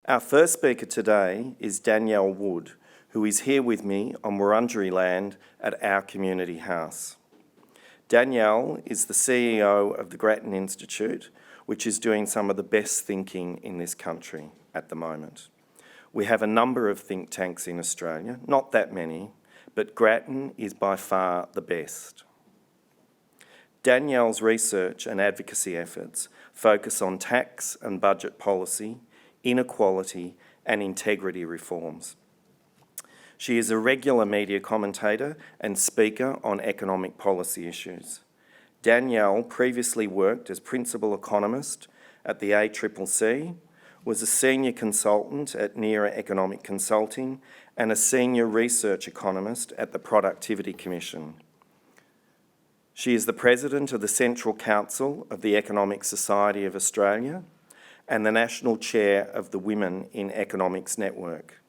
Our first speaker today is Danielle Wood, who is here with me on Wurundjeri land at our community house. Danielle is the CEO of the Grattan Institute, which is doing some of the best thinking in this country at the moment. We have a number of think tanks in Australia, not that many, but Grattan is by far the best. Danielle's research and advocacy efforts focus on tax and budget policy, inequality and integrity reforms. She is a regular media commentator and speaker on economic policy issues. Danielle previously worked as principal economist at the ACCC, was a senior consultant at NERA Economic Consulting and a senior research economist at the Productivity Commission. She is the president of the Central Council of the Economic Society of Australia and the national chair of the Women in Economics Network.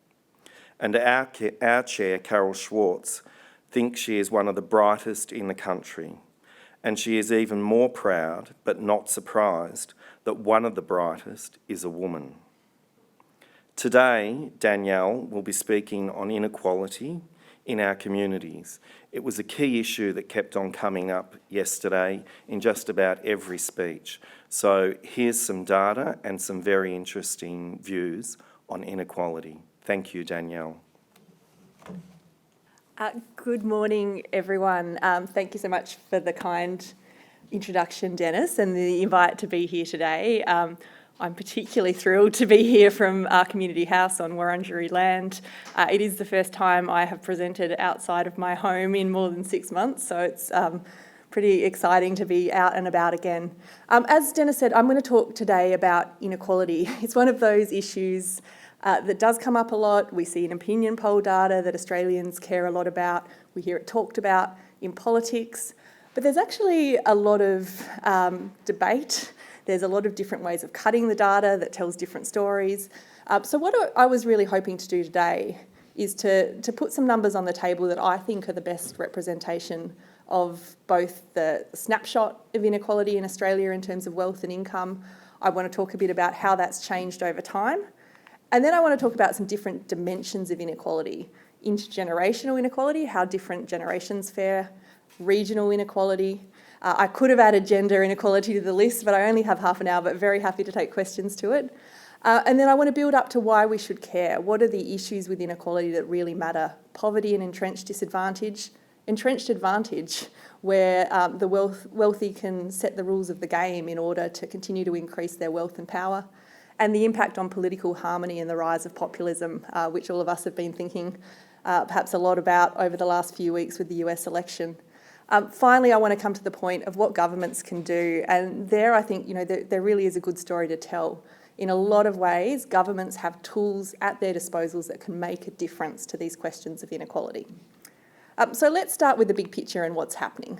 And our chair, Carol Schwartz, thinks she is one of the brightest in the country. And she is even more proud, but not surprised, that one of the brightest is a woman. Today, Danielle will be speaking on inequality in our communities. It was a key issue that kept on coming up yesterday in just about every speech. So here's some data and some very interesting views on inequality. Thank you, Danielle. Good morning, everyone. Thank you so much for the kind introduction, Dennis, and the invite to be here today. I'm particularly thrilled to be here from our community house on Wurundjeri land. It is the first time I have presented outside of my home in more than 6 months, so it's pretty exciting to be out and about again. As Dennis said, I'm going to talk today about inequality. It's one of those issues that does come up a lot. We see in opinion poll data that Australians care a lot about. We hear it talked about in politics. But there's actually a lot of debate. There's a lot of different ways of cutting the data that tells different stories. So what I was really hoping to do today is to put some numbers on the table that I think are the best representation of both the snapshot of inequality in Australia in terms of wealth and income. I want to talk a bit about how that's changed over time. And then I want to talk about some different dimensions of inequality. Intergenerational inequality, how different generations fare, regional inequality. I could have added gender inequality to the list, but I only have half an hour, but very happy to take questions to it. And then I want to build up to why we should care. What are the issues with inequality that really matter? Poverty and entrenched disadvantage. Entrenched advantage, where the wealthy can set the rules of the game in order to continue to increase their wealth and power. And the impact on political harmony and the rise of populism, which all of us have been thinking perhaps a lot about over the last few weeks with the US election. Finally, I want to come to the point of what governments can do. And there I think, there really is a good story to tell. In a lot of ways, governments have tools at their disposals that can make a difference to these questions of inequality. So let's start with the big picture and what's happening.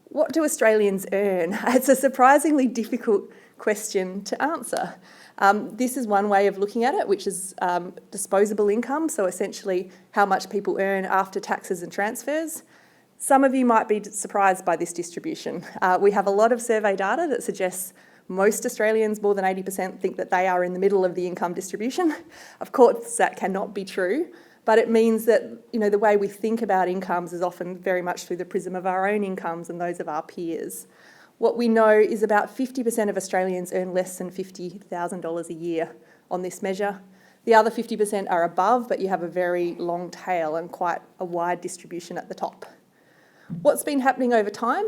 What do Australians earn? It's a surprisingly difficult question to answer. This is one way of looking at it, which is disposable income, so essentially how much people earn after taxes and transfers. Some of you might be surprised by this distribution. We have a lot of survey data that suggests most Australians, more than 80%, think that they are in the middle of the income distribution. Of course, that cannot be true, but it means that the way we think about incomes is often very much through the prism of our own incomes and those of our peers. What we know is about 50% of Australians earn less than $50,000 a year on this measure. The other 50% are above, but you have a very long tail and quite a wide distribution at the top. What's been happening over time?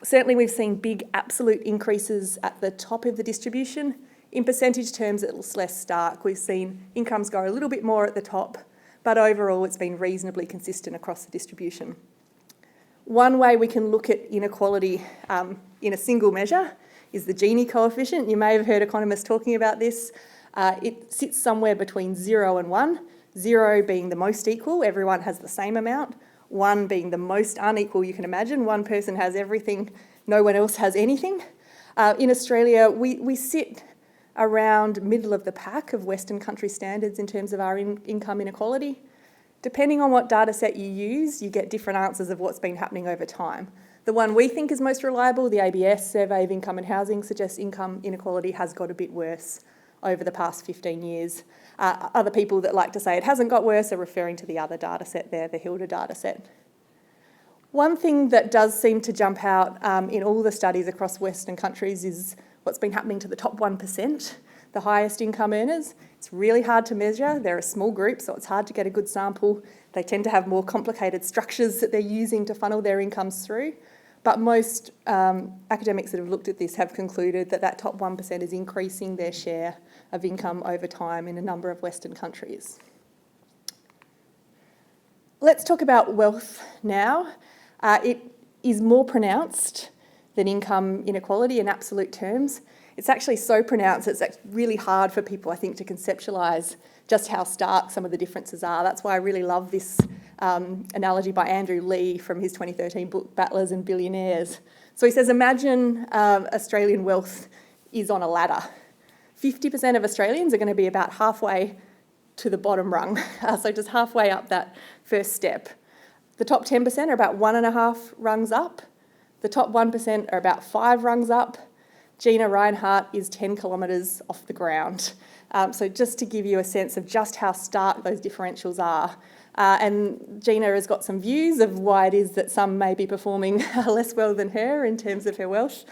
Certainly we've seen big absolute increases at the top of the distribution. In percentage terms, it's less stark. We've seen incomes go a little bit more at the top, but overall it's been reasonably consistent across the distribution. One way we can look at inequality in a single measure is the Genie Coefficient. You may have heard economists talking about this. It sits somewhere between 0 and 1, 0 being the most equal, everyone has the same amount, 1 being the most unequal you can imagine. One person has everything, no one else has anything. In Australia, we sit around middle of the pack of Western country standards in terms of our income inequality. Depending on what data set you use, you get different answers of what's been happening over time. The one we think is most reliable, the ABS Survey of Income and Housing, suggests income inequality has got a bit worse over the past 15 years. Other people that like to say it hasn't got worse are referring to the other data set there, the Hilda data set. One thing that does seem to jump out in all the studies across Western countries is what's been happening to the top 1%, the highest income earners. It's really hard to measure. They're a small group, so it's hard to get a good sample. They tend to have more complicated structures that they're using to funnel their incomes through. But most academics that have looked at this have concluded that that top 1% is increasing their share of income over time in a number of Western countries. Let's talk about wealth now. It is more pronounced than income inequality in absolute terms. It's actually so pronounced it's really hard for people, I think, to conceptualise just how stark some of the differences are. That's why I really love this analogy by Andrew Lee from his 2013 book, Battlers and Billionaires. So he says, imagine Australian wealth is on a ladder. 50% of Australians are going to be about halfway to the bottom rung, so just halfway up that first step. The top 10% are about 1.5 rungs up. The top 1% are about 5 rungs up. Gina Reinhardt is 10 kilometres off the ground. So just to give you a sense of just how stark those differentials are. And Gina has got some views of why it is that some may be performing less well than her in terms of her wealth.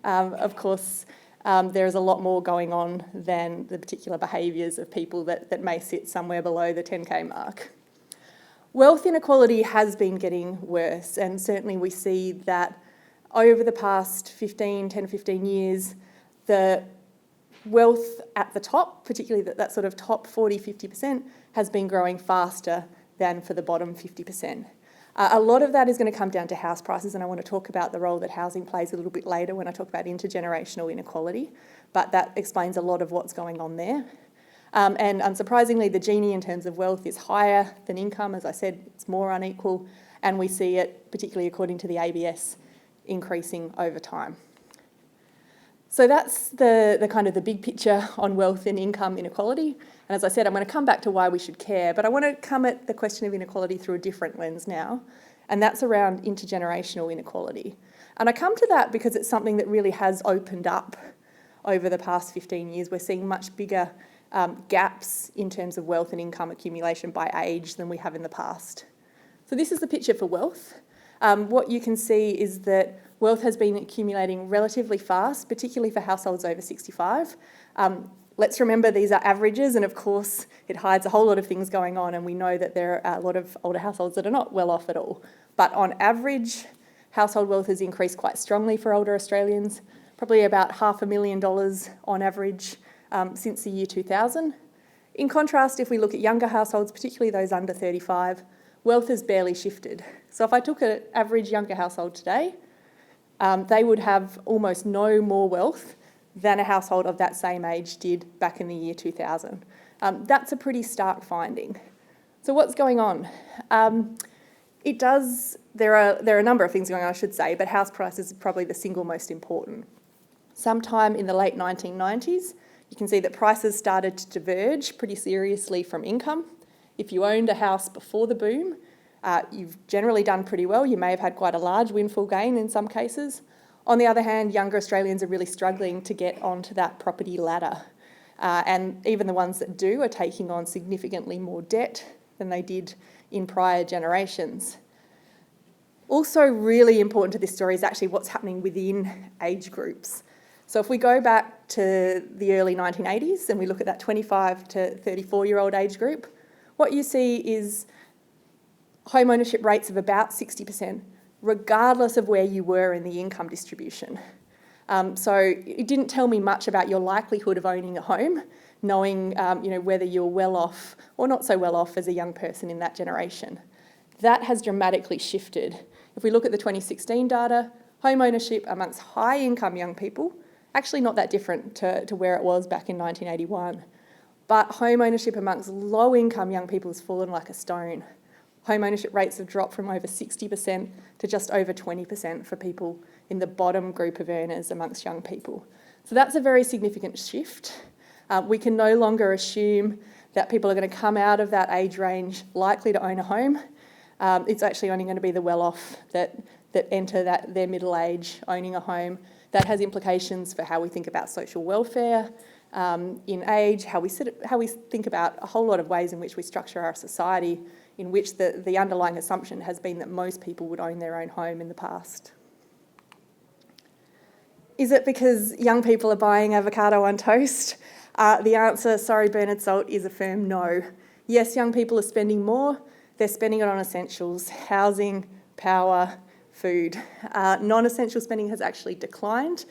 Of course, there is a lot more going on than the particular behaviours of people that may sit somewhere below the 10K mark. Wealth inequality has been getting worse, and certainly we see that over the past 10 to 15 years, the wealth at the top, particularly that sort of top 40, 50%, has been growing faster than for the bottom 50%. A lot of that is going to come down to house prices, and I want to talk about the role that housing plays a little bit later when I talk about intergenerational inequality, but that explains a lot of what's going on there. And unsurprisingly, the Gini in terms of wealth is higher than income. As I said, it's more unequal, and we see it, particularly according to the ABS, increasing over time. So that's the kind of the big picture on wealth and income inequality. And as I said, I'm going to come back to why we should care, but I want to come at the question of inequality through a different lens now, and that's around intergenerational inequality. And I come to that because it's something that really has opened up over the past 15 years. We're seeing much bigger gaps in terms of wealth and income accumulation by age than we have in the past. So this is the picture for wealth. What you can see is that wealth has been accumulating relatively fast, particularly for households over 65. Let's remember these are averages, and of course it hides a whole lot of things going on, and we know that there are a lot of older households that are not well off at all. But on average, household wealth has increased quite strongly for older Australians, probably about $500,000 on average since the year 2000. In contrast, if we look at younger households, particularly those under 35, wealth has barely shifted. So if I took an average younger household today, they would have almost no more wealth than a household of that same age did back in the year 2000. That's a pretty stark finding. So what's going on? There are a number of things going on, I should say, but house prices are probably the single most important. Sometime in the late 1990s, you can see that prices started to diverge pretty seriously from income. If you owned a house before the boom, you've generally done pretty well. You may have had quite a large windfall gain in some cases. On the other hand, younger Australians are really struggling to get onto that property ladder. And even the ones that do are taking on significantly more debt than they did in prior generations. Also really important to this story is actually what's happening within age groups. So if we go back to the early 1980s and we look at that 25 to 34-year-old age group, what you see is home ownership rates of about 60%, regardless of where you were in the income distribution. So it didn't tell me much about your likelihood of owning a home, knowing whether you're well off or not so well off as a young person in that generation. That has dramatically shifted. If we look at the 2016 data, home ownership amongst high-income young people, actually not that different to where it was back in 1981. But home ownership amongst low-income young people has fallen like a stone. Home ownership rates have dropped from over 60% to just over 20% for people in the bottom group of earners amongst young people. So that's a very significant shift. We can no longer assume that people are going to come out of that age range likely to own a home. It's actually only going to be the well-off that enter their middle age owning a home. That has implications for how we think about social welfare, in age, how we think about a whole lot of ways in which we structure our society, in which the underlying assumption has been that most people would own their own home in the past. Is it because young people are buying avocado on toast? The answer, sorry Bernard Salt, is a firm no. Yes, young people are spending more. They're spending it on essentials, housing, power, food. Non-essential spending has actually declined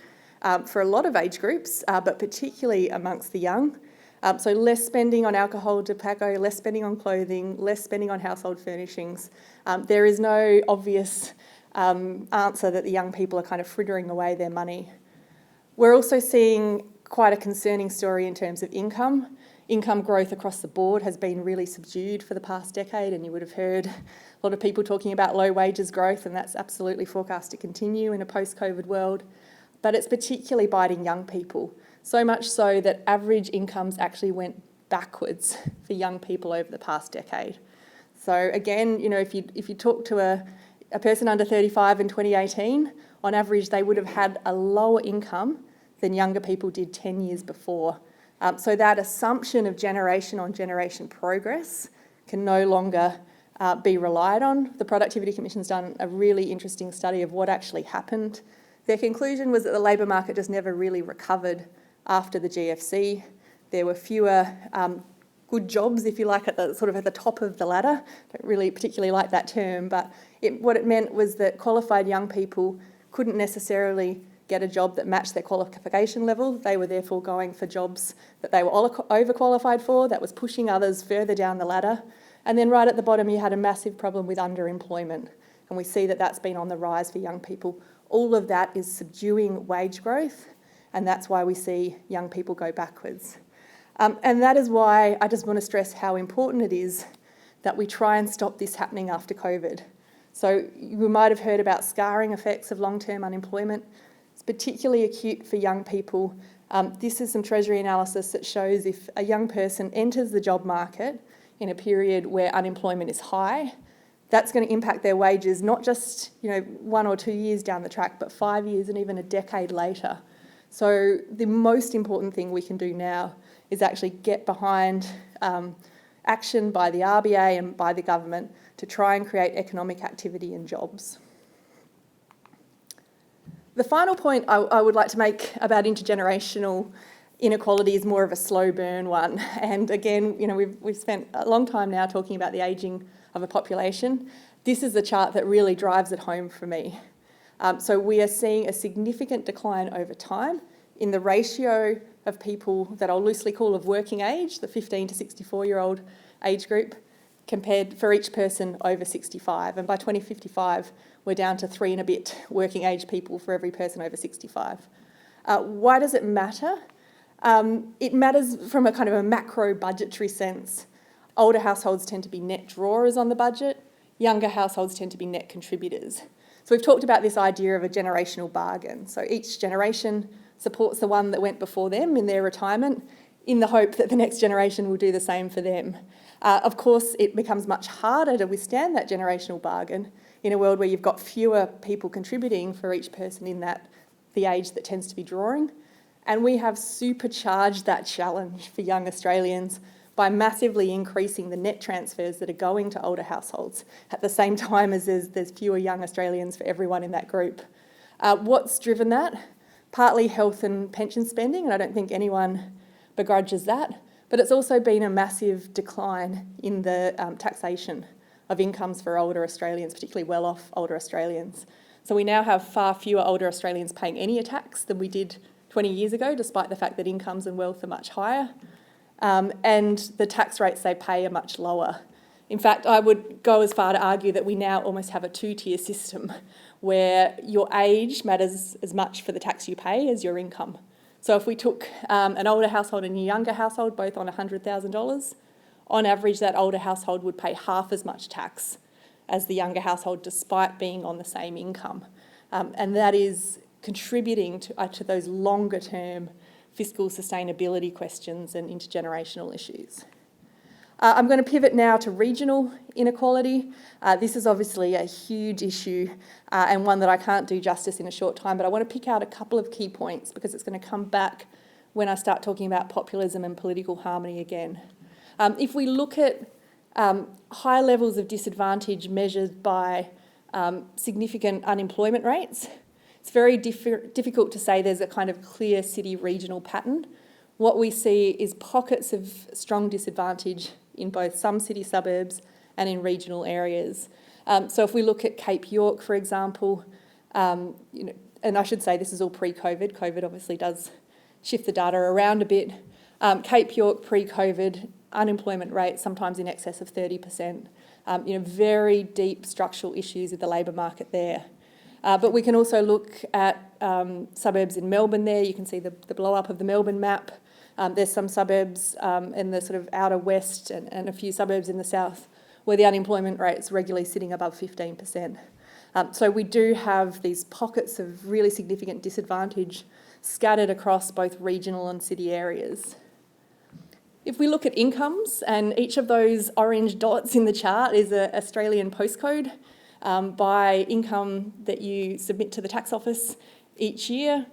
for a lot of age groups, but particularly amongst the young. So less spending on alcohol, tobacco, less spending on clothing, less spending on household furnishings. There is no obvious answer that the young people are kind of frittering away their money. We're also seeing quite a concerning story in terms of income. Income growth across the board has been really subdued for the past decade, and you would have heard a lot of people talking about low wages growth, and that's absolutely forecast to continue in a post-COVID world. But it's particularly biting young people, so much so that average incomes actually went backwards for young people over the past decade. So again, you know, if you talk to a person under 35 in 2018, on average they would have had a lower income than younger people did 10 years before. So that assumption of generation on generation progress can no longer be relied on. The Productivity Commission's done a really interesting study of what actually happened. Their conclusion was that the labour market just never really recovered after the GFC. There were fewer good jobs, if you like, at the top of the ladder. Don't really particularly like that term, but what it meant was that qualified young people couldn't necessarily get a job that matched their qualification level. They were therefore going for jobs that they were overqualified for, that was pushing others further down the ladder. And then right at the bottom, you had a massive problem with underemployment. And we see that that's been on the rise for young people. All of that is subduing wage growth, and that's why we see young people go backwards. And that is why I just want to stress how important it is that we try and stop this happening after COVID. So you might have heard about scarring effects of long-term unemployment. It's particularly acute for young people. This is some Treasury analysis that shows if a young person enters the job market in a period where unemployment is high, that's going to impact their wages, not just 1 or 2 years down the track, but 5 years and even a decade later. So the most important thing we can do now is actually get behind action by the RBA and by the government to try and create economic activity and jobs. The final point I would like to make about intergenerational inequality is more of a slow burn one. And again, we've spent a long time now talking about the ageing of a population. This is the chart that really drives it home for me. So we are seeing a significant decline over time in the ratio of people that I'll loosely call of working age, the 15 to 64-year-old age group, compared for each person over 65. And by 2055, we're down to 3 and a bit working age people for every person over 65. Why does it matter? It matters from a kind of a macro budgetary sense. Older households tend to be net drawers on the budget. Younger households tend to be net contributors. So we've talked about this idea of a generational bargain. So each generation supports the one that went before them in their retirement in the hope that the next generation will do the same for them. Of course, it becomes much harder to withstand that generational bargain in a world where you've got fewer people contributing for each person in the age that tends to be drawing. And we have supercharged that challenge for young Australians by massively increasing the net transfers that are going to older households at the same time as there's fewer young Australians for everyone in that group. What's driven that? Partly health and pension spending, and I don't think anyone begrudges that, but it's also been a massive decline in the taxation of incomes for older Australians, particularly well-off older Australians. So we now have far fewer older Australians paying any tax than we did 20 years ago, despite the fact that incomes and wealth are much higher. And the tax rates they pay are much lower. In fact, I would go as far to argue that we now almost have a two-tier system where your age matters as much for the tax you pay as your income. So if we took an older household and a younger household, both on $100,000, on average that older household would pay half as much tax as the younger household despite being on the same income. And that is contributing to those longer-term fiscal sustainability questions and intergenerational issues. I'm going to pivot now to regional inequality. This is obviously a huge issue and one that I can't do justice in a short time, but I want to pick out a couple of key points because it's going to come back when I start talking about populism and political harmony again. If we look at high levels of disadvantage measured by significant unemployment rates, it's very difficult to say there's a kind of clear city regional pattern. What we see is pockets of strong disadvantage in both some city suburbs and in regional areas. So if we look at Cape York, for example, and I should say this is all pre-COVID. COVID obviously does shift the data around a bit. Cape York pre-COVID, unemployment rate sometimes in excess of 30%. Very deep structural issues with the labour market there. But we can also look at suburbs in Melbourne there. You can see the blow-up of the Melbourne map. There's some suburbs in the sort of outer west and a few suburbs in the south where the unemployment rate's regularly sitting above 15%. So we do have these pockets of really significant disadvantage scattered across both regional and city areas. If we look at incomes, and each of those orange dots in the chart is an Australian postcode by income that you submit to the tax office each year,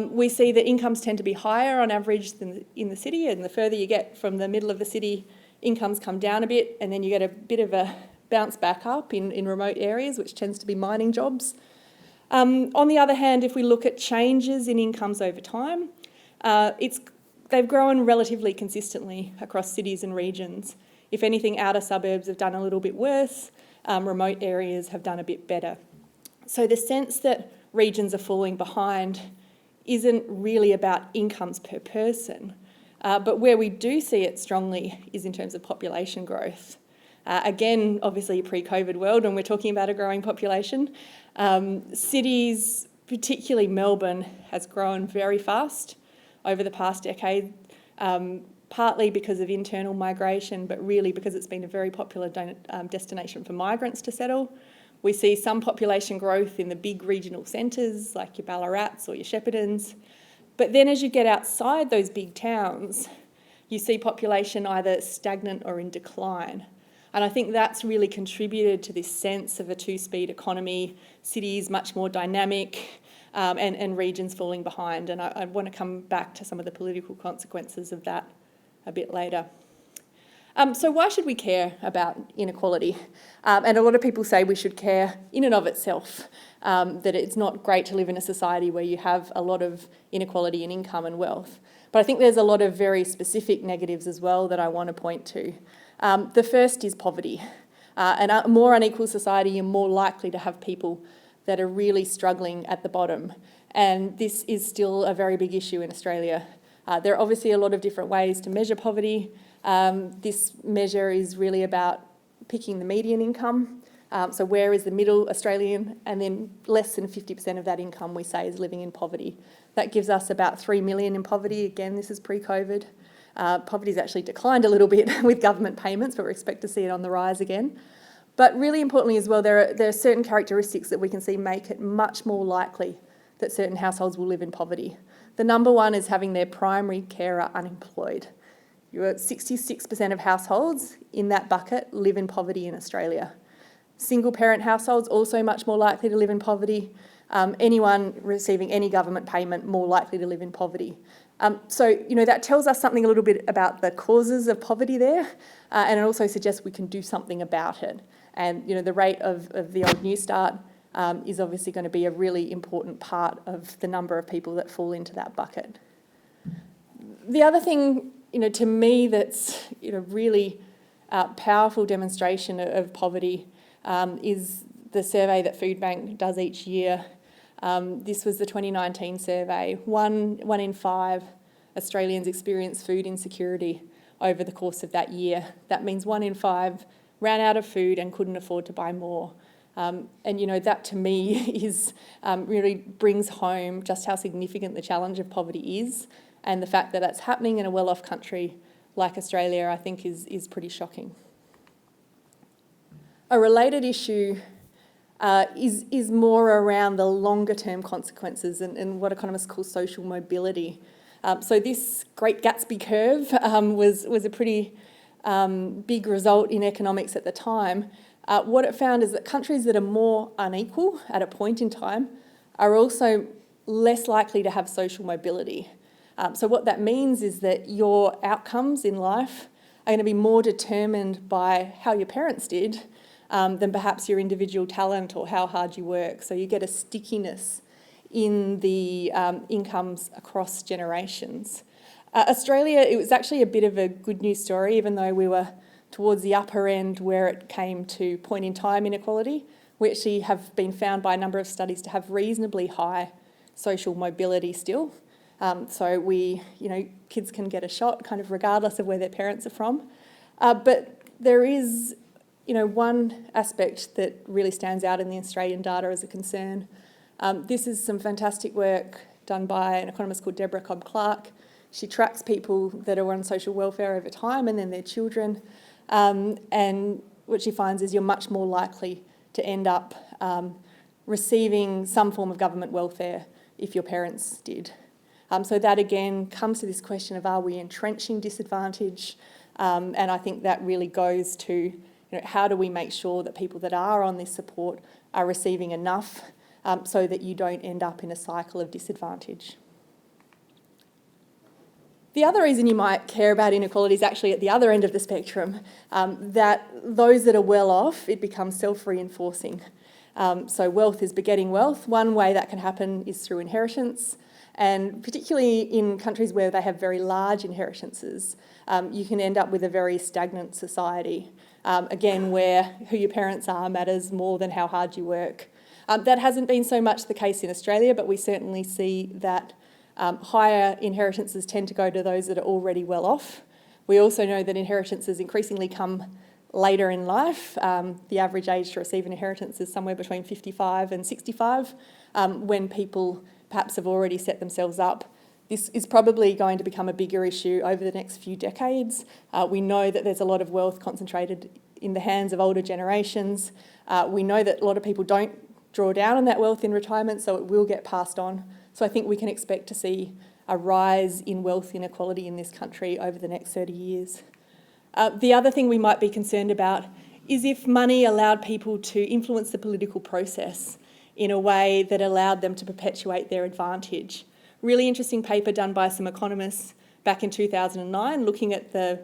we see that incomes tend to be higher on average than in the city, and the further you get from the middle of the city, incomes come down a bit, and then you get a bit of a bounce back up in remote areas, which tends to be mining jobs. On the other hand, if we look at changes in incomes over time, they've grown relatively consistently across cities and regions. If anything, outer suburbs have done a little bit worse, remote areas have done a bit better. So the sense that regions are falling behind isn't really about incomes per person, but where we do see it strongly is in terms of population growth. Again, obviously pre-COVID world, and we're talking about a growing population. Cities, particularly Melbourne, has grown very fast over the past decade, partly because of internal migration, but really because it's been a very popular destination for migrants to settle. We see some population growth in the big regional centres, like your Ballarats or your Sheppartons. But then as you get outside those big towns, you see population either stagnant or in decline. And I think that's really contributed to this sense of a two-speed economy, cities much more dynamic, and regions falling behind. And I want to come back to some of the political consequences of that a bit later. So why should we care about inequality? And a lot of people say we should care in and of itself, that it's not great to live in a society where you have a lot of inequality in income and wealth. But I think there's a lot of very specific negatives as well that I want to point to. The first is poverty. And a more unequal society, you're more likely to have people that are really struggling at the bottom. And this is still a very big issue in Australia. There are obviously a lot of different ways to measure poverty. This measure is really about picking the median income. So where is the middle Australian? And then less than 50% of that income we say is living in poverty. That gives us about 3 million in poverty. Again, this is pre-COVID. Poverty's actually declined a little bit with government payments, but we expect to see it on the rise again. But really importantly as well, there are certain characteristics that we can see make it much more likely that certain households will live in poverty. The number one is having their primary carer unemployed. You're at 66% of households in that bucket live in poverty in Australia. Single parent households also much more likely to live in poverty. Anyone receiving any government payment more likely to live in poverty. So that tells us something a little bit about the causes of poverty there, and it also suggests we can do something about it. And the rate of the old New Start is obviously going to be a really important part of the number of people that fall into that bucket. The other thing, to me, that's really powerful demonstration of poverty is the survey that Foodbank does each year. This was the 2019 survey. One in 5 Australians experience food insecurity over the course of that year. That means 1 in 5 ran out of food and couldn't afford to buy more. And that to me is really brings home just how significant the challenge of poverty is, and the fact that that's happening in a well-off country like Australia, I think is pretty shocking. A related issue is more around the longer-term consequences and what economists call social mobility. So this Great Gatsby curve was a pretty big result in economics at the time. What it found is that countries that are more unequal at a point in time are also less likely to have social mobility. So what that means is that your outcomes in life are going to be more determined by how your parents did than perhaps your individual talent or how hard you work. So you get a stickiness in the incomes across generations. Australia, it was actually a bit of a good news story, even though we were towards the upper end where it came to point-in-time inequality. We actually have been found by a number of studies to have reasonably high social mobility still. So kids can get a shot kind of regardless of where their parents are from. But there is, one aspect that really stands out in the Australian data as a concern. This is some fantastic work done by an economist called Deborah Cobb-Clark. She tracks people that are on social welfare over time and then their children. And what she finds is you're much more likely to end up receiving some form of government welfare if your parents did. So that again comes to this question of, are we entrenching disadvantage? And I think that really goes to how do we make sure that people that are on this support are receiving enough so that you don't end up in a cycle of disadvantage. The other reason you might care about inequality is actually at the other end of the spectrum, that those that are well off, it becomes self-reinforcing. So wealth is begetting wealth. One way that can happen is through inheritance, and particularly in countries where they have very large inheritances, you can end up with a very stagnant society. Again, where who your parents are matters more than how hard you work. That hasn't been so much the case in Australia, but we certainly see that higher inheritances tend to go to those that are already well off. We also know that inheritances increasingly come later in life. The average age to receive an inheritance is somewhere between 55 and 65, when people perhaps have already set themselves up. This is probably going to become a bigger issue over the next few decades. We know that there's a lot of wealth concentrated in the hands of older generations. We know that a lot of people don't draw down on that wealth in retirement, so it will get passed on. So I think we can expect to see a rise in wealth inequality in this country over the next 30 years. The other thing we might be concerned about is if money allowed people to influence the political process in a way that allowed them to perpetuate their advantage. Really interesting paper done by some economists back in 2009 looking at the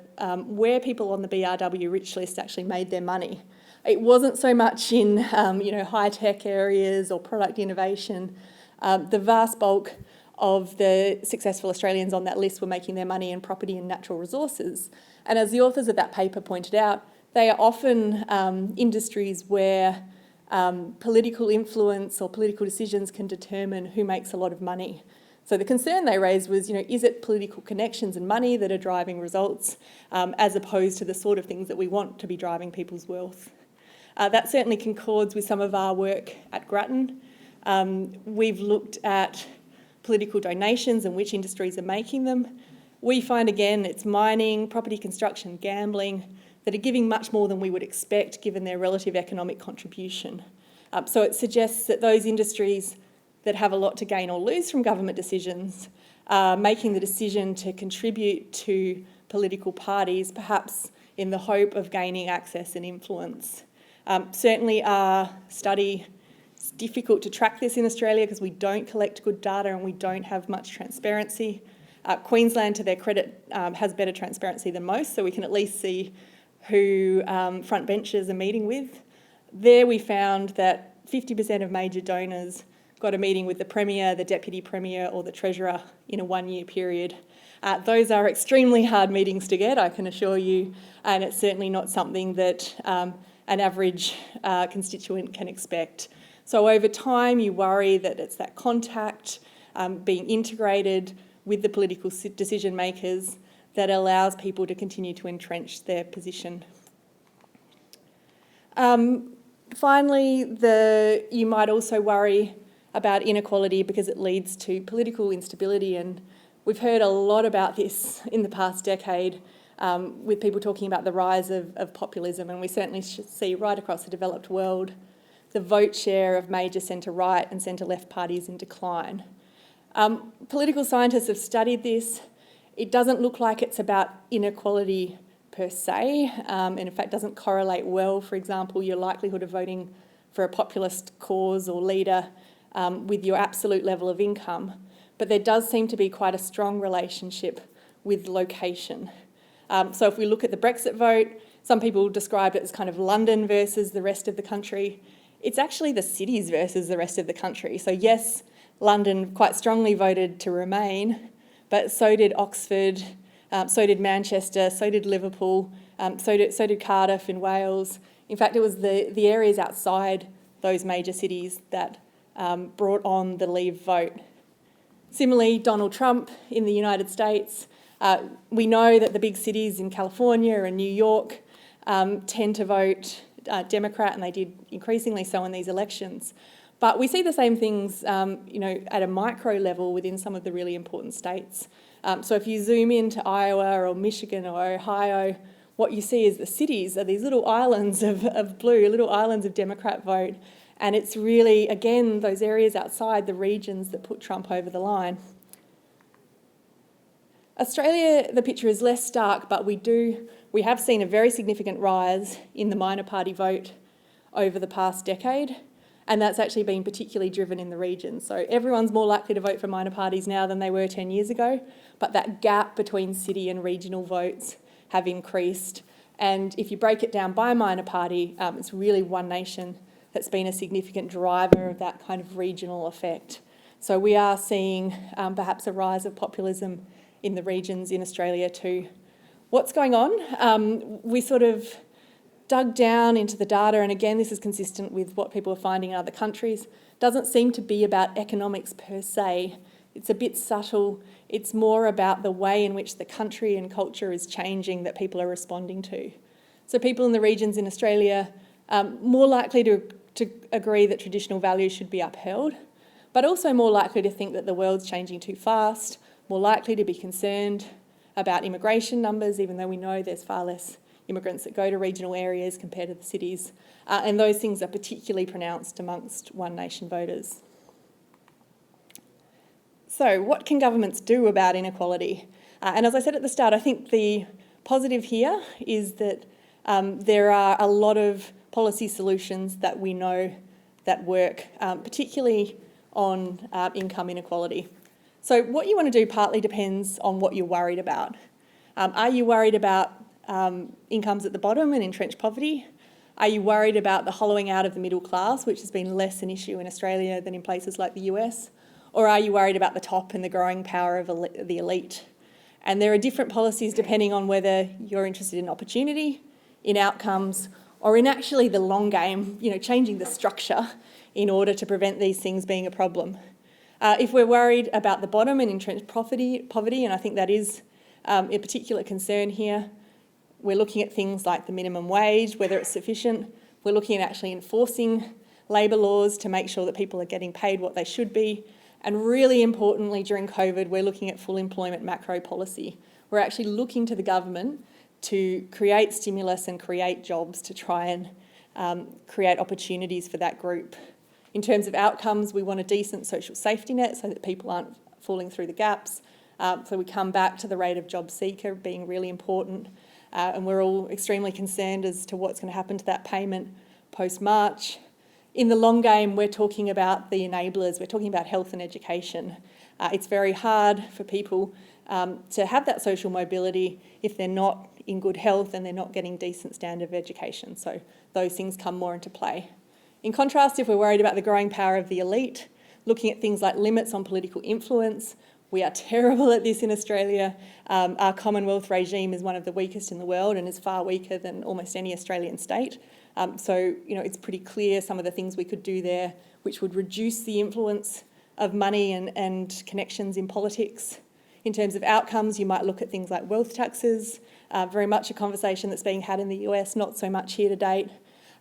where people on the BRW rich list actually made their money. It wasn't so much in high-tech areas or product innovation. The vast bulk of the successful Australians on that list were making their money in property and natural resources. And as the authors of that paper pointed out, they are often industries where political influence or political decisions can determine who makes a lot of money. So the concern they raised was, is it political connections and money that are driving results as opposed to the sort of things that we want to be driving people's wealth? That certainly concords with some of our work at Grattan. We've looked at political donations and which industries are making them. We find, again, it's mining, property construction, gambling, that are giving much more than we would expect given their relative economic contribution. So it suggests that those industries that have a lot to gain or lose from government decisions are making the decision to contribute to political parties, perhaps in the hope of gaining access and influence. Certainly our study, it's difficult to track this in Australia because we don't collect good data and we don't have much transparency. Queensland, to their credit, has better transparency than most, so we can at least see who front benchers are meeting with. There we found that 50% of major donors got a meeting with the Premier, the Deputy Premier or the Treasurer in a 1-year period. Those are extremely hard meetings to get, I can assure you, and it's certainly not something that an average constituent can expect. So over time you worry that it's that contact being integrated with the political decision makers that allows people to continue to entrench their position. Finally, you might also worry about inequality because it leads to political instability, and we've heard a lot about this in the past decade with people talking about the rise of populism, and we certainly should see right across the developed world the vote share of major centre-right and centre-left parties in decline. Political scientists have studied this. It doesn't look like it's about inequality per se, and in fact doesn't correlate well, for example, your likelihood of voting for a populist cause or leader with your absolute level of income. but there does seem to be quite a strong relationship with location. So if we look at the Brexit vote, some people describe it as kind of London versus the rest of the country. It's actually the cities versus the rest of the country. So yes, London quite strongly voted to remain, but so did Oxford, so did Manchester, so did Liverpool, so did Cardiff in Wales. In fact, it was the areas outside those major cities that brought on the Leave vote. Similarly, Donald Trump in the United States, we know that the big cities in California and New York tend to vote Democrat, and they did increasingly so in these elections. But we see the same things, at a micro level within some of the really important states. So if you zoom into Iowa or Michigan or Ohio, what you see is the cities are these little islands of blue, little islands of Democrat vote. And it's really, again, those areas outside the regions that put Trump over the line. Australia, the picture is less stark, but we have seen a very significant rise in the minor party vote over the past decade, and that's actually been particularly driven in the regions. So everyone's more likely to vote for minor parties now than they were 10 years ago, but that gap between city and regional votes have increased. And if you break it down by minor party, it's really One Nation that's been a significant driver of that kind of regional effect. So we are seeing perhaps a rise of populism in the regions in Australia too. What's going on? We sort of dug down into the data, and again, this is consistent with what people are finding in other countries. Doesn't seem to be about economics per se. It's a bit subtle. It's more about the way in which the country and culture is changing that people are responding to. So people in the regions in Australia more likely to agree that traditional values should be upheld, but also more likely to think that the world's changing too fast, more likely to be concerned about immigration numbers, even though we know there's far less immigrants that go to regional areas compared to the cities. And those things are particularly pronounced amongst One Nation voters. So what can governments do about inequality? And as I said at the start, I think the positive here is that there are a lot of policy solutions that we know that work, particularly on income inequality. So what you want to do partly depends on what you're worried about. Are you worried about incomes at the bottom and entrenched poverty? Are you worried about the hollowing out of the middle class, which has been less an issue in Australia than in places like the US? Or are you worried about the top and the growing power of the elite? And there are different policies depending on whether you're interested in opportunity, in outcomes, or in actually the long game, changing the structure in order to prevent these things being a problem. If we're worried about the bottom and entrenched poverty, and I think that is a particular concern here, we're looking at things like the minimum wage, whether it's sufficient. We're looking at actually enforcing labour laws to make sure that people are getting paid what they should be. And really importantly, during COVID, we're looking at full employment macro policy. We're actually looking to the government to create stimulus and create jobs to try and create opportunities for that group. In terms of outcomes, we want a decent social safety net so that people aren't falling through the gaps. So we come back to the rate of job seeker being really important. And we're all extremely concerned as to what's going to happen to that payment post-March. In the long game, we're talking about the enablers. We're talking about health and education. It's very hard for people to have that social mobility if they're not in good health and they're not getting decent standard of education. So those things come more into play. In contrast, if we're worried about the growing power of the elite, looking at things like limits on political influence, we are terrible at this in Australia. Our Commonwealth regime is one of the weakest in the world and is far weaker than almost any Australian state. So it's pretty clear some of the things we could do there, which would reduce the influence of money and connections in politics. In terms of outcomes, you might look at things like wealth taxes, very much a conversation that's being had in the US, not so much here to date.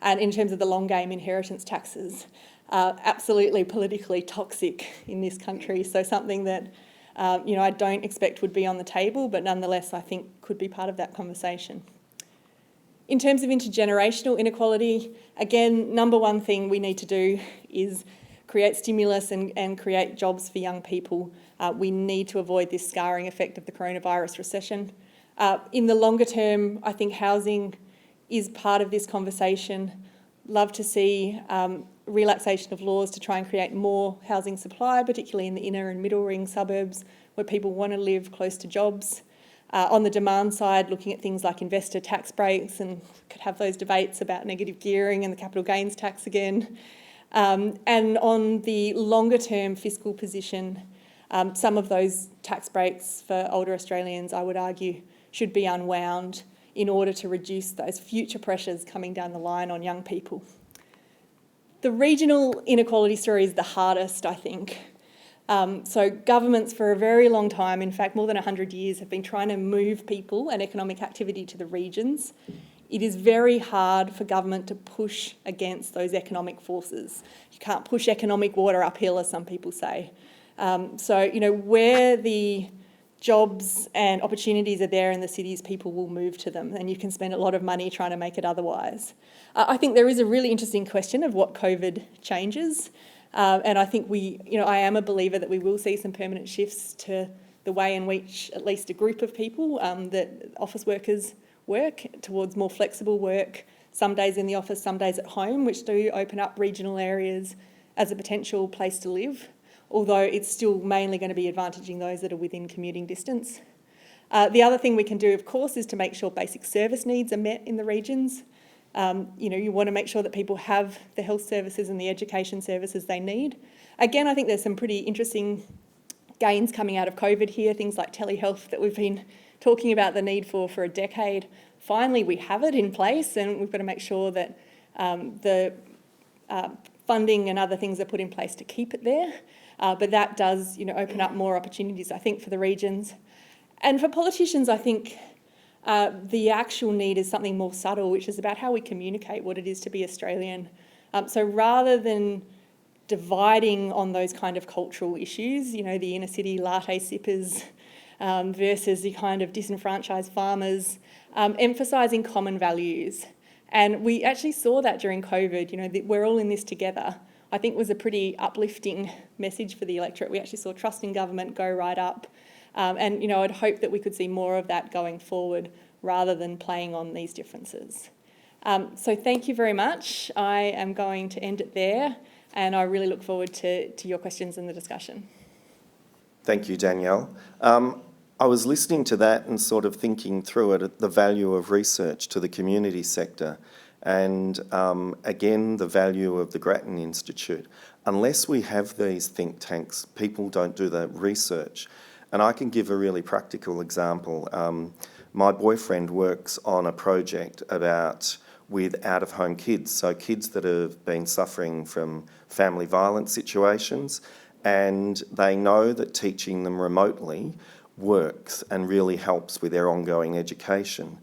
And in terms of the long game, inheritance taxes, absolutely politically toxic in this country. So something that I don't expect would be on the table, but nonetheless I think could be part of that conversation. In terms of intergenerational inequality, again, number one thing we need to do is create stimulus and create jobs for young people. We need to avoid this scarring effect of the coronavirus recession. In the longer term, I think housing is part of this conversation. Love to see relaxation of laws to try and create more housing supply, particularly in the inner and middle ring suburbs where people want to live close to jobs. On the demand side, looking at things like investor tax breaks, and could have those debates about negative gearing and the capital gains tax again. And on the longer term fiscal position, some of those tax breaks for older Australians, I would argue, should be unwound in order to reduce those future pressures coming down the line on young people. The regional inequality story is the hardest, I think. So governments for a very long time, in fact more than 100 years, have been trying to move people and economic activity to the regions. It is very hard for government to push against those economic forces. You can't push economic water uphill, as some people say. So, where the jobs and opportunities are there in the cities, people will move to them, and you can spend a lot of money trying to make it otherwise. I think there is a really interesting question of what COVID changes. And I think I am a believer that we will see some permanent shifts to the way in which at least a group of people, that office workers work, towards more flexible work, some days in the office, some days at home, which do open up regional areas as a potential place to live, although it's still mainly going to be advantaging those that are within commuting distance. The other thing we can do, of course, is to make sure basic service needs are met in the regions. You want to make sure that people have the health services and the education services they need. Again, I think there's some pretty interesting gains coming out of COVID here, things like telehealth that we've been talking about the need for a decade. Finally, we have it in place, and we've got to make sure that the funding and other things are put in place to keep it there. But that does, open up more opportunities, I think, for the regions. And for politicians, I think the actual need is something more subtle, which is about how we communicate what it is to be Australian. So rather than dividing on those kind of cultural issues, the inner city latte sippers versus the kind of disenfranchised farmers, emphasising common values. And we actually saw that during COVID, that we're all in this together, I think was a pretty uplifting message for the electorate. We actually saw trust in government go right up. And I'd hope that we could see more of that going forward rather than playing on these differences. So thank you very much. I am going to end it there, and I really look forward to your questions and the discussion. Thank you, Danielle. I was listening to that and sort of thinking through it, the value of research to the community sector, and again, the value of the Grattan Institute. Unless we have these think tanks, people don't do the research. And I can give a really practical example. My boyfriend works on a project with out-of-home kids, so kids that have been suffering from family violence situations, and they know that teaching them remotely works and really helps with their ongoing education.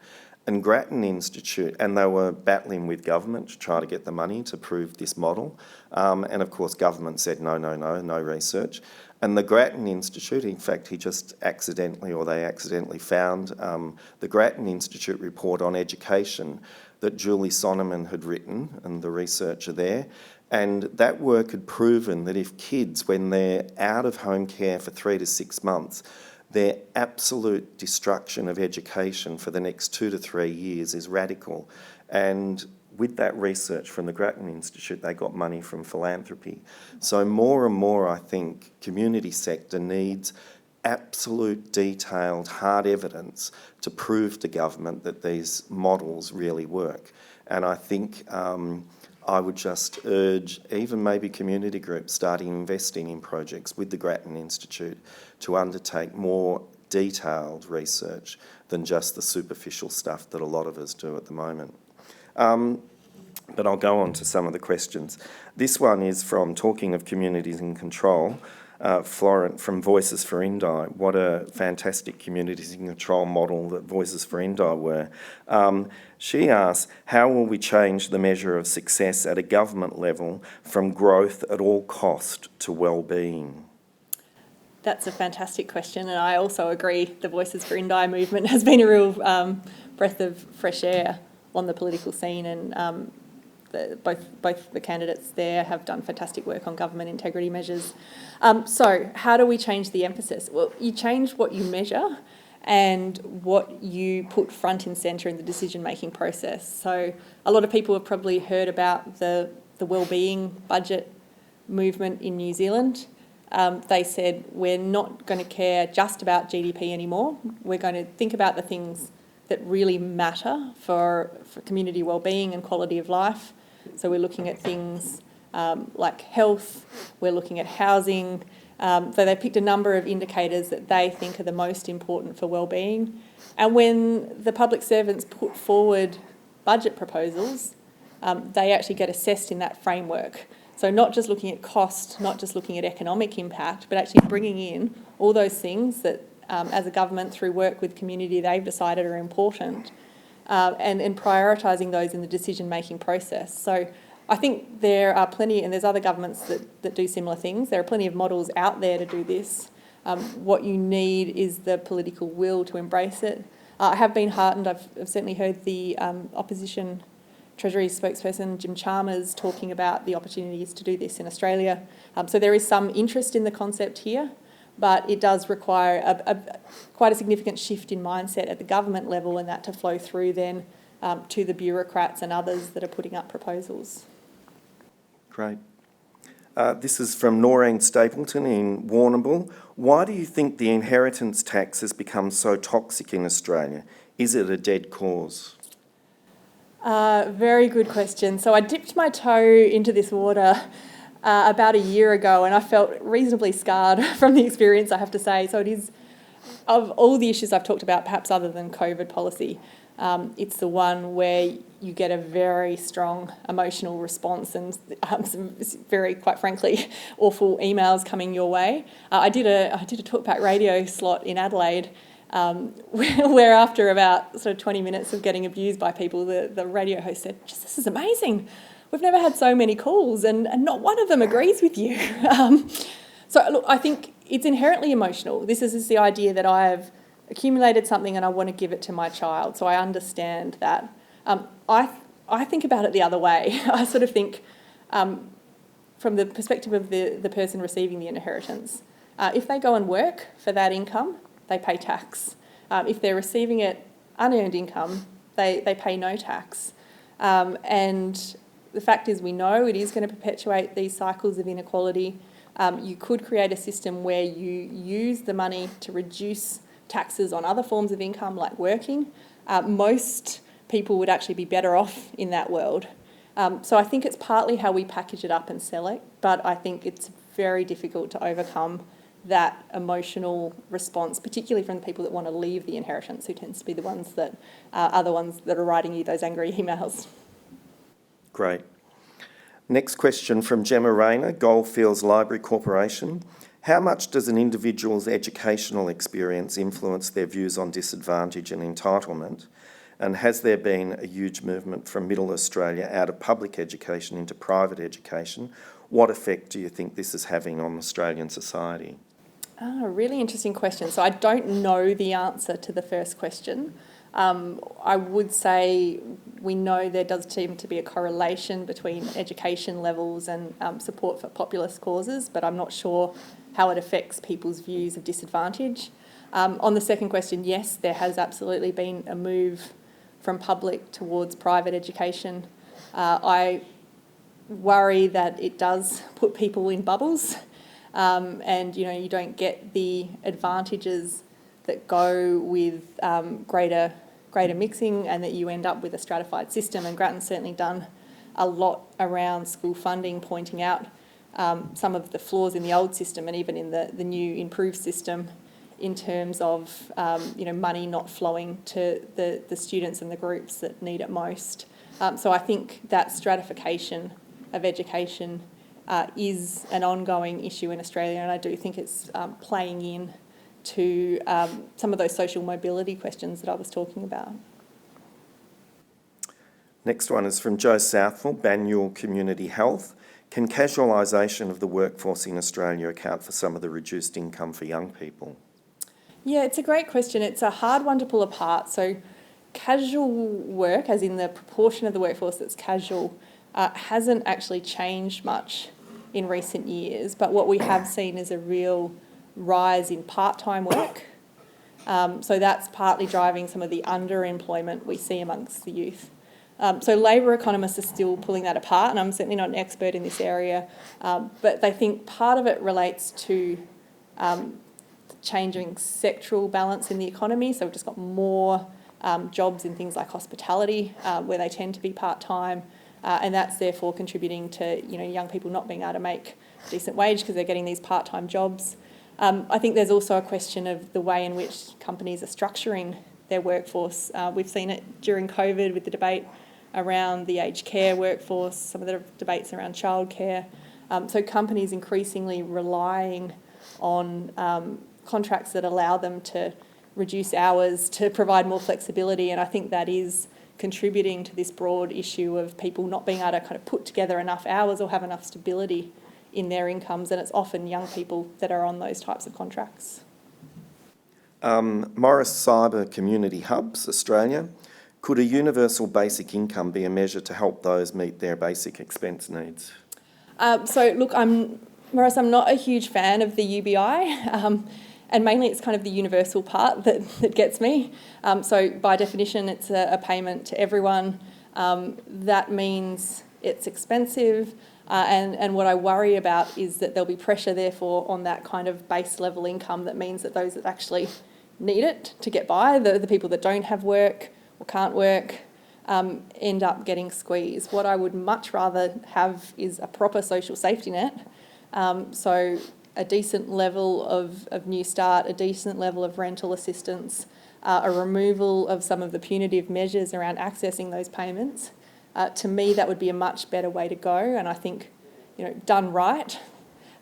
And Grattan Institute, and they were battling with government to try to get the money to prove this model, and of course government said no research. And the Grattan Institute, in fact, they accidentally found the Grattan Institute report on education that Julie Sonneman had written, and the researcher there. And that work had proven that if kids, when they're out of home care for 3 to 6 months, their absolute destruction of education for the next 2 to 3 years is radical. And with that research from the Grattan Institute, they got money from philanthropy. So more and more, I think, community sector needs absolute, detailed, hard evidence to prove to government that these models really work. And I think I would just urge even maybe community groups starting investing in projects with the Grattan Institute to undertake more detailed research than just the superficial stuff that a lot of us do at the moment. But I'll go on to some of the questions. This one is from Talking of Communities in Control, Florent from Voices for Indi. What a fantastic communities in control model that Voices for Indi were. She asks, how will we change the measure of success at a government level from growth at all cost to well-being? That's a fantastic question, and I also agree the Voices for Indi movement has been a real breath of fresh air on the political scene, and both the candidates there have done fantastic work on government integrity measures. So how do we change the emphasis? Well, you change what you measure and what you put front and centre in the decision-making process. So a lot of people have probably heard about the the wellbeing budget movement in New Zealand. They said, we're not going to care just about GDP anymore. We're going to think about the things that really matter for community wellbeing and quality of life. So we're looking at things like health, we're looking at housing. So they picked a number of indicators that they think are the most important for wellbeing. And when the public servants put forward budget proposals, they actually get assessed in that framework. So not just looking at cost, not just looking at economic impact, but actually bringing in all those things that as a government through work with community they've decided are important and prioritising those in the decision-making process. So I think there are plenty, and there's other governments that do similar things. There are plenty of models out there to do this. What you need is the political will to embrace it. I have been heartened. I've certainly heard the opposition Treasury spokesperson Jim Chalmers talking about the opportunities to do this in Australia. So there is some interest in the concept here, but it does require quite a significant shift in mindset at the government level, and that to flow through then to the bureaucrats and others that are putting up proposals. Great. This is from Noreen Stapleton in Warrnambool. Why do you think the inheritance tax has become so toxic in Australia? Is it a dead cause? Very good question. So I dipped my toe into this water about a year ago, and I felt reasonably scarred from the experience, I have to say. So it is, of all the issues I've talked about, perhaps other than COVID policy, it's the one where you get a very strong emotional response and some very, quite frankly, awful emails coming your way. I did a talkback radio slot in Adelaide where after about sort of 20 minutes of getting abused by people, the radio host said, "This is amazing. We've never had so many calls and not one of them agrees with you." So look, I think it's inherently emotional. This is the idea that I have accumulated something and I want to give it to my child. So I understand that. I think about it the other way. I sort of think from the perspective of the person receiving the inheritance, if they go and work for that income, they pay tax. If they're receiving it unearned income, they pay no tax. And the fact is we know it is going to perpetuate these cycles of inequality. You could create a system where you use the money to reduce taxes on other forms of income like working. Most people would actually be better off in that world. So I think it's partly how we package it up and sell it, but I think it's very difficult to overcome that emotional response, particularly from the people that want to leave the inheritance, who tends to be the ones that are the ones that are writing you those angry emails. Great. Next question from Gemma Rayner, Goldfields Library Corporation. How much does an individual's educational experience influence their views on disadvantage and entitlement? And has there been a huge movement from Middle Australia out of public education into private education? What effect do you think this is having on Australian society? Really interesting question. So I don't know the answer to the first question. I would say we know there does seem to be a correlation between education levels and support for populist causes, but I'm not sure how it affects people's views of disadvantage. On the second question, yes, there has absolutely been a move from public towards private education. I worry that it does put people in bubbles, and you don't get the advantages that go with greater mixing, and that you end up with a stratified system. And Grattan's certainly done a lot around school funding, pointing out some of the flaws in the old system and even in the new improved system in terms of money not flowing to the students and the groups that need it most. So I think that stratification of education is an ongoing issue in Australia, and I do think it's playing in to some of those social mobility questions that I was talking about. Next one is from Joe Southwell, Banyule Community Health. Can casualisation of the workforce in Australia account for some of the reduced income for young people? Yeah, it's a great question. It's a hard one to pull apart. So casual work, as in the proportion of the workforce that's casual, hasn't actually changed much in recent years. But what we have seen is a real rise in part-time work. So that's partly driving some of the underemployment we see amongst the youth. So Labor economists are still pulling that apart, and I'm certainly not an expert in this area, but they think part of it relates to changing sectoral balance in the economy. So we've just got more jobs in things like hospitality, where they tend to be part-time, and that's therefore contributing to young people not being able to make a decent wage because they're getting these part-time jobs. I think there's also a question of the way in which companies are structuring their workforce. We've seen it during COVID with the debate around the aged care workforce, some of the debates around childcare. So companies increasingly relying on contracts that allow them to reduce hours, to provide more flexibility, and I think that is contributing to this broad issue of people not being able to kind of put together enough hours or have enough stability in their incomes, and it's often young people that are on those types of contracts. Morris Cyber Community Hubs, Australia. Could a universal basic income be a measure to help those meet their basic expense needs? So look, Morris, I'm not a huge fan of the UBI, and mainly it's kind of the universal part that gets me. So by definition, it's a payment to everyone. That means it's expensive, and what I worry about is that there'll be pressure, therefore, on that kind of base level income. That means that those that actually need it to get by, the people that don't have work or can't work, end up getting squeezed. What I would much rather have is a proper social safety net. So a decent level of New Start, a decent level of rental assistance, a removal of some of the punitive measures around accessing those payments. To me, that would be a much better way to go, and I think, done right,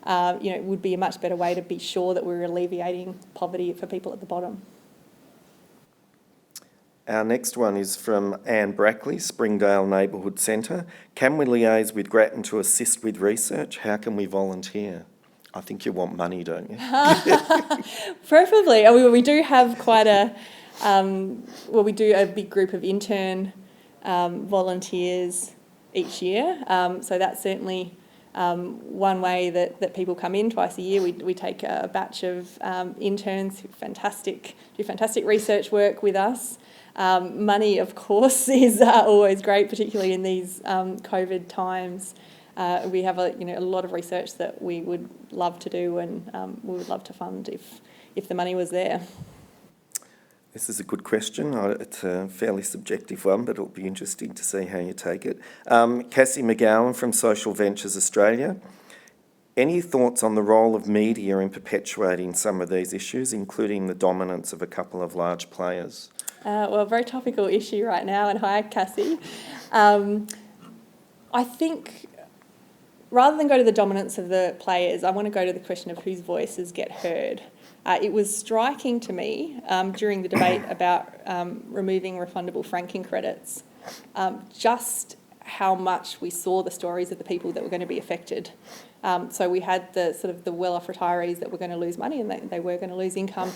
would be a much better way to be sure that we're alleviating poverty for people at the bottom. Our next one is from Anne Brackley, Springdale Neighbourhood Centre. Can we liaise with Grattan to assist with research? How can we volunteer? I think you want money, don't you? Preferably. We do have quite we do a big group of intern volunteers each year. So that's certainly one way that people come in twice a year. We take a batch of interns who do fantastic research work with us. Money, of course, is always great, particularly in these COVID times. We have a lot of research that we would love to do, and we would love to fund if the money was there. This is a good question. It's a fairly subjective one, but it'll be interesting to see how you take it. Cassie McGowan from Social Ventures Australia. Any thoughts on the role of media in perpetuating some of these issues, including the dominance of a couple of large players? Well, a very topical issue right now, and hi, Cassie. I think rather than go to the dominance of the players, I want to go to the question of whose voices get heard. It was striking to me during the debate about removing refundable franking credits, just how much we saw the stories of the people that were going to be affected. So we had the well-off retirees that were going to lose money, and they were going to lose income.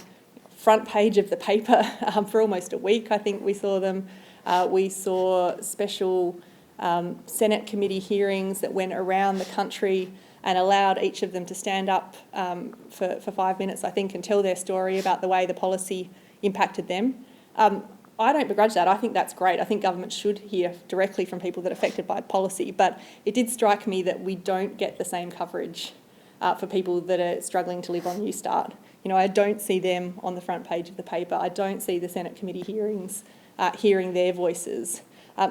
Front page of the paper for almost a week, I think we saw them. We saw special Senate committee hearings that went around the country and allowed each of them to stand up for 5 minutes, I think, and tell their story about the way the policy impacted them. I don't begrudge that. I think that's great. I think government should hear directly from people that are affected by policy, but it did strike me that we don't get the same coverage for people that are struggling to live on New Start. I don't see them on the front page of the paper. I don't see the Senate committee hearings hearing their voices.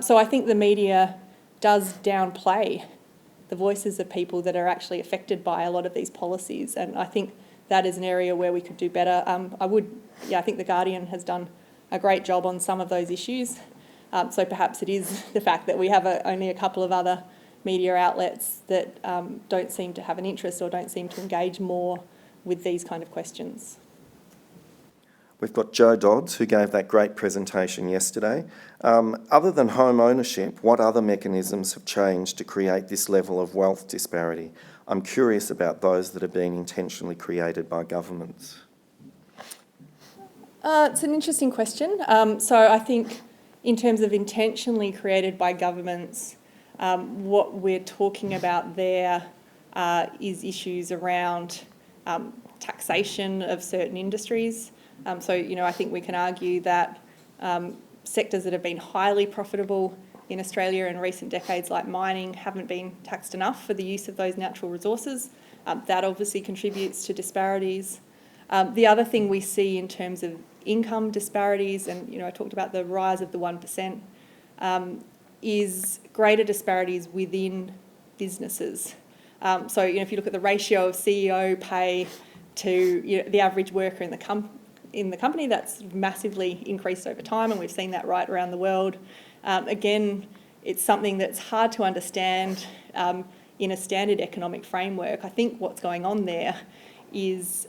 So I think the media does downplay the voices of people that are actually affected by a lot of these policies, and I think that is an area where we could do better. I think The Guardian has done a great job on some of those issues. So perhaps it is the fact that we have only a couple of other media outlets that don't seem to have an interest or don't seem to engage more with these kind of questions. We've got Joe Dodds, who gave that great presentation yesterday. Other than home ownership, what other mechanisms have changed to create this level of wealth disparity? I'm curious about those that have been intentionally created by governments. It's an interesting question. So I think in terms of intentionally created by governments, what we're talking about there is issues around taxation of certain industries. So I think we can argue that sectors that have been highly profitable in Australia in recent decades, like mining, haven't been taxed enough for the use of those natural resources. That obviously contributes to disparities. The other thing we see in terms of income disparities, and I talked about the rise of the 1%, is greater disparities within businesses. So if you look at the ratio of CEO pay to the average worker in the company, that's massively increased over time, and we've seen that right around the world. Again, it's something that's hard to understand in a standard economic framework. I think what's going on there is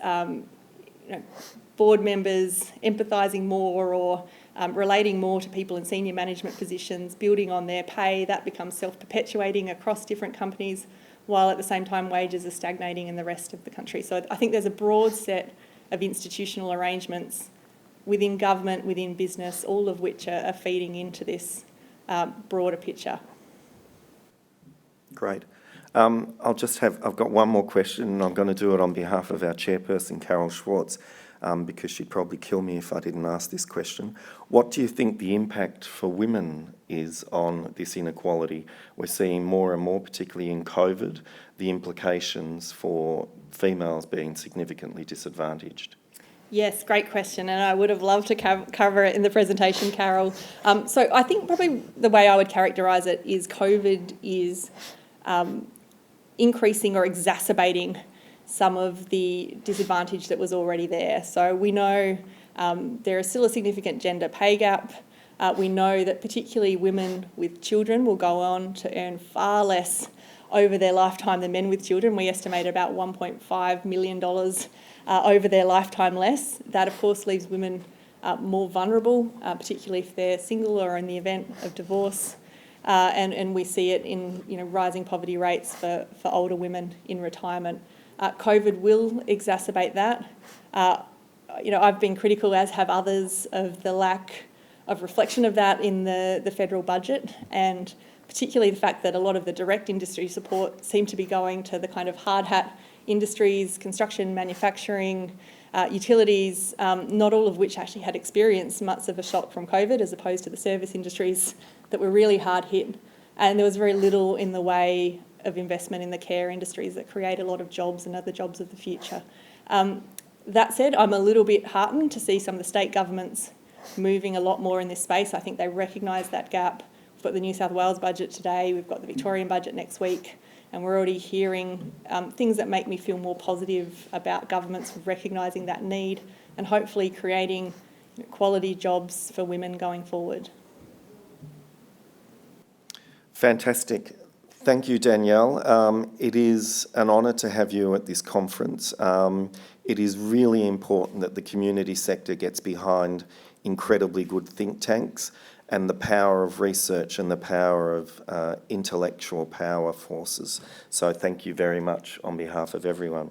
board members empathising more or relating more to people in senior management positions, building on their pay. That becomes self-perpetuating across different companies, while at the same time wages are stagnating in the rest of the country. So I think there's a broad set of institutional arrangements within government, within business, all of which are feeding into this broader picture. Great. I've got one more question, and I'm going to do it on behalf of our chairperson, Carol Schwartz, because she'd probably kill me if I didn't ask this question. What do you think the impact for women is on this inequality? We're seeing more and more, particularly in COVID, the implications for females being significantly disadvantaged. Yes, great question, and I would have loved to cover it in the presentation, Carol. So I think probably the way I would characterise it is COVID is increasing or exacerbating some of the disadvantage that was already there. So we know there is still a significant gender pay gap. We know that particularly women with children will go on to earn far less over their lifetime than men with children. We estimate about $1.5 million over their lifetime less. That, of course, leaves women more vulnerable, particularly if they're single or in the event of divorce. And we see it in rising poverty rates for older women in retirement. COVID will exacerbate that. I've been critical, as have others, of the lack of reflection of that in the federal budget, and particularly the fact that a lot of the direct industry support seemed to be going to the kind of hard hat industries, construction, manufacturing, utilities, not all of which actually had experienced much of a shock from COVID, as opposed to the service industries that were really hard hit. And there was very little in the way of investment in the care industries that create a lot of jobs and other jobs of the future. That said, I'm a little bit heartened to see some of the state governments moving a lot more in this space. I think they recognise that gap. We've got the New South Wales budget today, we've got the Victorian budget next week, and we're already hearing things that make me feel more positive about governments recognising that need and hopefully creating quality jobs for women going forward. Fantastic. Thank you, Danielle. It is an honour to have you at this conference. It is really important that the community sector gets behind incredibly good think tanks and the power of research and the power of intellectual power forces. So thank you very much on behalf of everyone.